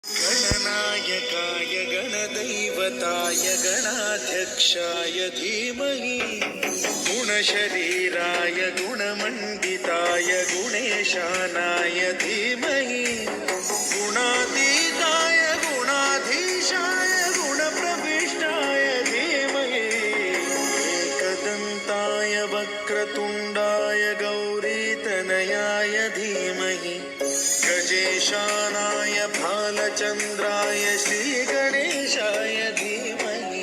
गणनायकाय गणदैवताय गणाध्यक्षाय धीमहि गुणशरीराय गुणमण्डिताय गुणेशानाय धीमहि गुणातीताय गुणाधीशाय गुणप्रविष्टाय धीमहि एकदन्ताय वक्रतुण्डाय गौरीतनयाय धीमहि गजेशानाय भालचन्द्राय श्रीगणेशाय धीमहि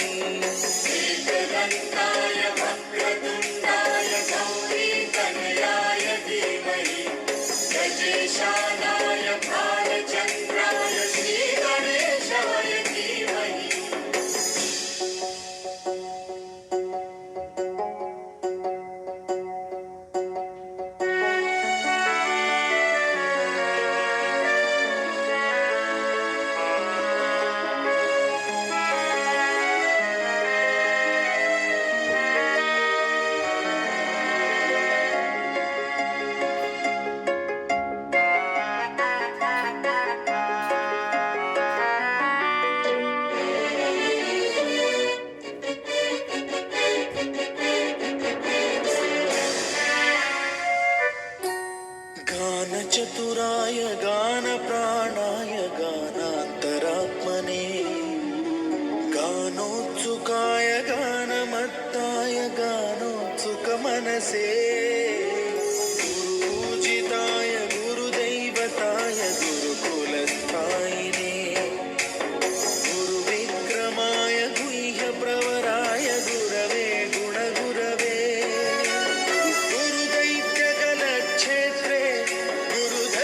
एकदन्ताय वक्रतुण्डाय गौरीतनयाय धीमहि गजेशानाय भालचन्द्राय श्रीगणेशाय धीमहि। गानचतुराय गानप्राणाय गानान्तरात्मने गानोत्सुकाय गानमत्ताय गानोत्सुकमनसे गुरुपूजिताय गुरुदैवताय गुरुकुलस्थायिने गुरुविक्रमाय गुह्यप्रवराय गुरवे गुणगुरवे गुरुदैत्यकलक्षेत्रे गुरुधर्मसदाराध्याय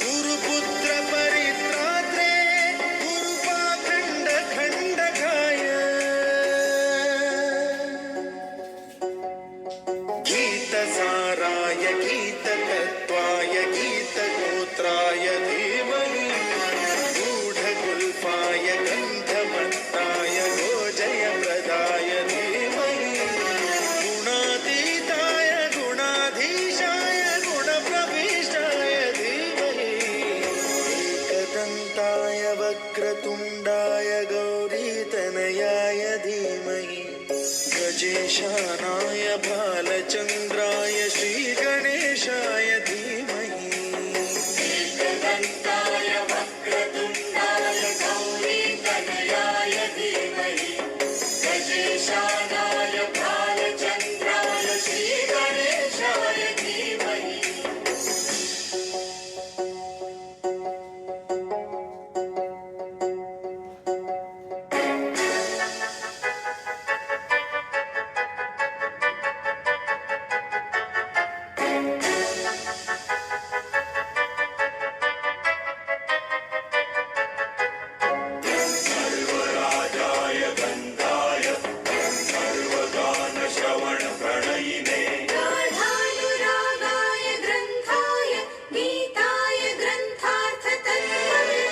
गुरुपुत्रपरित्रात्रे गुरुपाखण्डखण्डकाय गीतसाराय गीततत्त्वाय गीतगोत्राय धीमहि गूढगुल्फाय गन्धमत्ताय गोजयप्रदाय धीमहि गुणातीताय गुणाधीशाय गुणप्रविष्टाय धीमहि एकदन्ताय वक्रतुण्डाय गौरीतनयाय धीमहि गजेशानाय भालचन्द्राय श्रीगणेशाय धीमहि एकदन्ताय वक्रतुण्डाय गौरीतनयाय धीमहि गजेशानाय भालचन्द्राय श्रीगणेशाय धीमहि। सर्वराजाय गन्धाय सर्वगानश्रवणप्रणयिने गाढानुरागाय ग्रन्थाय गीताय ग्रन्थार्थतत्त्वमे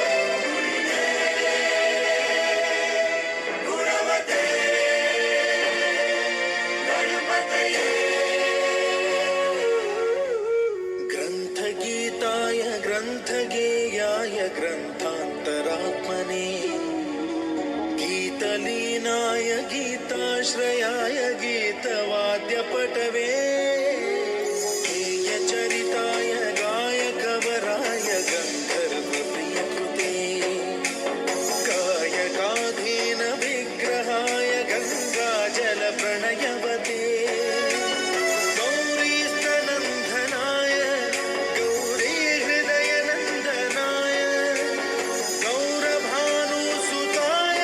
गुणवते गणपतये ग्रन्थगीताय ग्रन्थगेयाय ग्रन्थान्तरात्मने गीतलीनाय गीताश्रयाय गीतवाद्यपटवे गेयचरिताय गायकवराय गन्धर्वप्रियकृते गायकाधीन विग्रहाय गङ्गाजलप्रणयवते गौरीस्तनन्दनाय गौरीहृदयनन्दनाय गौरभानुसुताय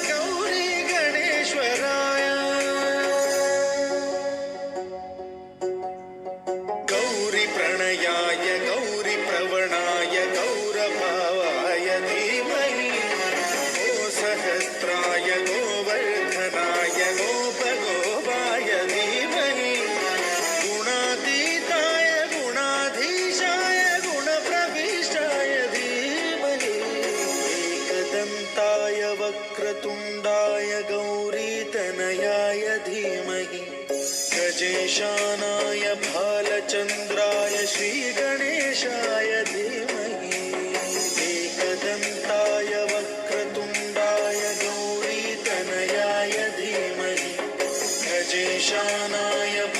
गौरीगणेश्वराय गौरीप्रणयाय गौरीप्रवणाय गौरभावाय धीमहि गोसहस्राय गोवर्धनाय गोपगोपाय धीमहि गुणातीताय गुणाधीशाय गुणप्रविष्टाय धीमहि एकदन्ताय वक्रतुण्डाय गौरीतनयाय धीमहि गजेशानाय भालचन्द्राय श्रीगणेशाय ईशानाय